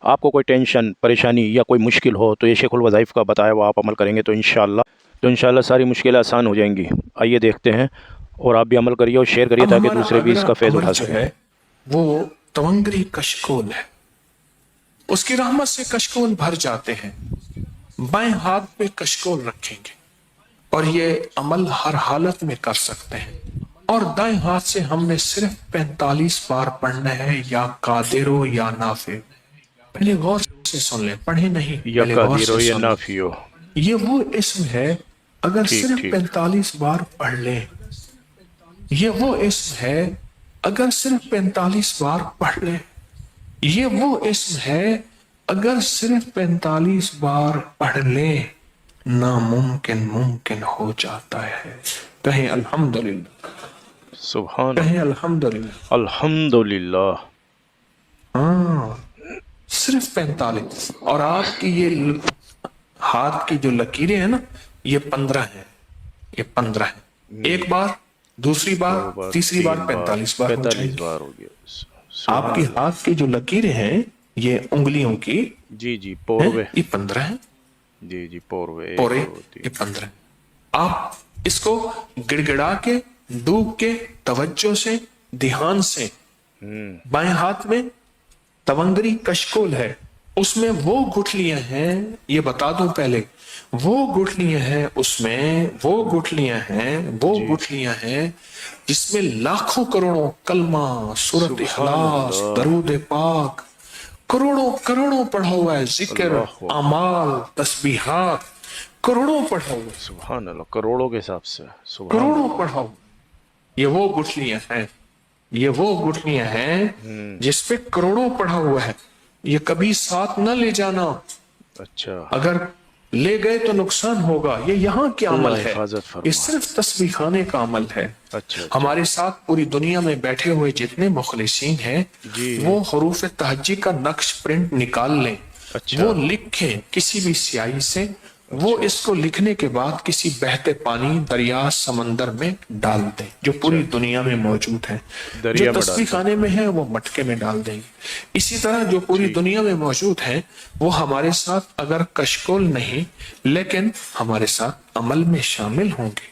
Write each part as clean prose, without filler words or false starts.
آپ کو کوئی ٹینشن پریشانی یا کوئی مشکل ہو تو یہ شیخ الوظائف کا بتایا وہ آپ عمل کریں گے تو انشاءاللہ ساری مشکلیں آسان ہو جائیں گی۔ آئیے دیکھتے ہیں، اور آپ بھی عمل کریے اور شیئر کریے اب تاکہ ہمارا دوسرے بھی اس اگلا کا فیض عمل اٹھا جو سکیں۔ ہے وہ تونگری کشکول ہے۔ اس کی رحمت سے کشکول بھر جاتے ہیں۔ بائیں ہاتھ پہ کشکول رکھیں گے اور یہ عمل ہر حالت میں کر سکتے ہیں، اور دائیں ہاتھ سے ہم نے صرف 45 بار پڑھنا ہے، یا قادر ہو یا نافع۔ پہلے غور سے سن لیں، پڑھیں نہیں، یا پہلے غور قادر سے ہو یا سن لیں۔ نافع ہو۔ یہ وہ اسم ہے، اگر ٹھیک صرف ٹھیک 45 بار پڑھ لیں، یہ وہ اسم ہے اگر صرف 45 بار پڑھ لیں، یہ وہ اسم ہے اگر صرف 45 بار پڑھ لیں، ناممکن ممکن ہو جاتا ہے۔ کہیں الحمدللہ، سبحان کہیں اللہ، الحمدللہ۔ الحمدللہ۔ ہاں، صرف 45۔ اور آپ کی یہ ہاتھ کی جو لکیریں ہیں نا، یہ 15 ہیں، یہ 15 ہیں۔ ایک بار، دوسری بار، دو بار، تیسری بار، تین بار، 45 بار ہو جائیں 45 گے۔ بار ہو گیا۔ آپ سبحان کی اللہ۔ ہاتھ کی جو لکیریں ہیں یہ انگلیوں کی جی جی، ہیں، پوروے۔ یہ 15 ہیں، جی جی، پوروے، 1 پورے 2 3۔ یہ 15 ہیں۔ آپ اس کو گڑ گڑا کے، ڈوب کے، توجہ سے، دھیان سے، بائیں ہاتھ میں تونگری کشکول ہے، اس میں وہ گٹھلیاں ہیں، یہ بتا دوں پہلے، وہ گٹھلیاں ہیں اس میں، وہ گٹھلیاں ہیں، وہ گٹھلیاں ہیں جس میں لاکھوں کروڑوں کلمہ، سورۃ سبحان اخلاص، اللہ، درود پاک، کروڑوں کروڑوں پڑھا ہوا ہے، ذکر، اللہ اکبر، اعمال، تسبیحات، کروڑوں پڑھا ہوا ہے، سبحان اللہ، کروڑوں کے حساب سے، سبحان کروڑوں اللہ۔ پڑھا ہوا ہے۔ یہ وہ گٹھلیاں ہیں، یہ وہ گٹھلیاں ہیں جس پہ کروڑوں پڑھا ہوا ہے۔ یہ کبھی ساتھ نہ لے جانا، اچھا، اگر لے گئے تو نقصان ہوگا۔ یہ یہاں کے عمل اللہ ہے، حفاظت یہ فرما۔ صرف تسبیح خانے کا عمل ہے۔ اچھا اچھا، ہمارے ساتھ پوری دنیا میں بیٹھے ہوئے جتنے مخلصین ہیں، جی، وہ حروف تہجی کا نقش پرنٹ نکال لیں، اچھا، وہ لکھیں کسی بھی سیاہی سے، وہ اس کو لکھنے کے بعد کسی بہتے پانی، دریا، سمندر میں ڈال دیں، جو پوری دنیا میں موجود ہیں۔ جو دریا میں ڈال تسبیح دیں۔ خانے میں ہے وہ مٹکے میں ڈال دیں گے۔ اسی طرح جو پوری دنیا میں موجود ہیں، وہ ہمارے ساتھ اگر کشکول نہیں لیکن ہمارے ساتھ عمل میں شامل ہوں گے،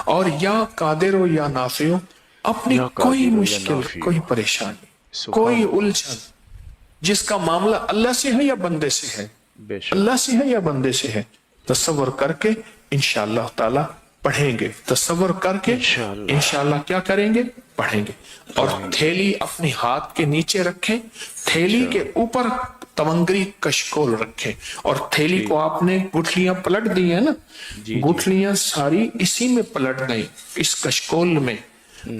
اور یا قادر ہو یا نافع ہو، اپنی یا کوئی قادر ہو یا مشکل، نافع کوئی ہو۔ پریشانی، سبحان کوئی اللہ، الجھن، جس کا معاملہ اللہ سے ہے یا بندے سے ہے، بے شک، اللہ سے ہے یا بندے سے ہے، تصور کر کے انشاءاللہ تعالی پڑھیں گے، تصور کر کے انشاءاللہ انشاءاللہ کیا کریں گے، پڑھیں گے۔ اور تھیلی اپنی ہاتھ کے نیچے رکھیں، تھیلی کے اوپر تونگری کشکول رکھیں، اور تھیلی کو آپ نے گٹھلیاں پلٹ دی ہیں نا، جی، گٹھلیاں ساری اسی میں پلٹ گئی، اس کشکول میں،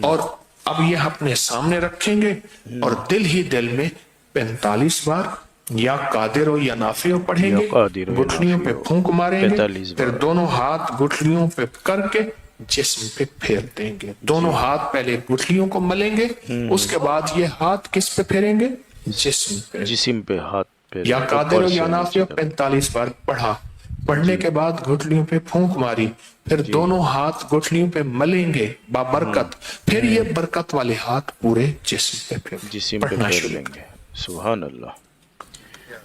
اور اب یہ اپنے سامنے رکھیں گے، اور دل ہی دل میں 45 بار یا قادر ہو یا نافع ہو پڑھیں یا گے، قادر ہو یا گٹھلیوں نافع پہ ہو، پھونک ماریں گے، 45 پھر بار۔ دونوں ہاتھ گٹھلیوں پہ کر کے جسم پہ پھیر دیں گے۔ دونوں ہاتھ پہلے گٹھلیوں کو ملیں گے، اس کے بعد یہ ہاتھ کس پہ پھیریں گے، جسم پہ۔ جسم پہ ہاتھ پہ، یا قادر اوپر ہو سے یا نافع نیچے ہو تک۔ 45 بار پڑھا، پڑھنے کے بعد گٹھلیوں پہ پھونک ماری، پھر دونوں ہاتھ گٹھلیوں پہ ملیں گے بابرکت، پھر یہ برکت والے ہاتھ پورے جسم پہ پھر جسم پہ پڑھنا پھیر شروع لیں گے۔ سبحان اللہ۔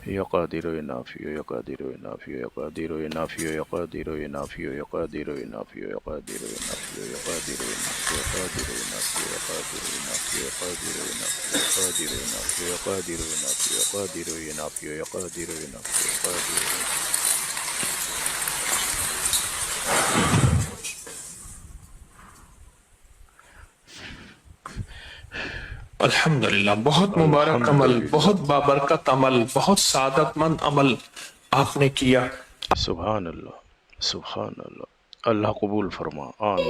یا قادر و یا نافع، یا قادر و یا نافع، یا قادر و یا نافع، یا قادر و یا نافع، یا قادر و یا نافع، یا قادر و یا نافع، یا قادر و یا نافع، یا قادر و یا نافع، یا قادر و یا نافع، یا قادر و یا نافع، یا قادر و یا نافع، یا قادر و یا نافع، یا قادر و یا نافع، یا قادر و یا نافع، یا قادر و یا نافع۔ الحمدللہ، بہت مبارک عمل، بہت بابرکت عمل، بہت سعادت مند عمل آپ نے کیا۔ سبحان اللہ، سبحان اللہ، اللہ قبول فرما، آمین۔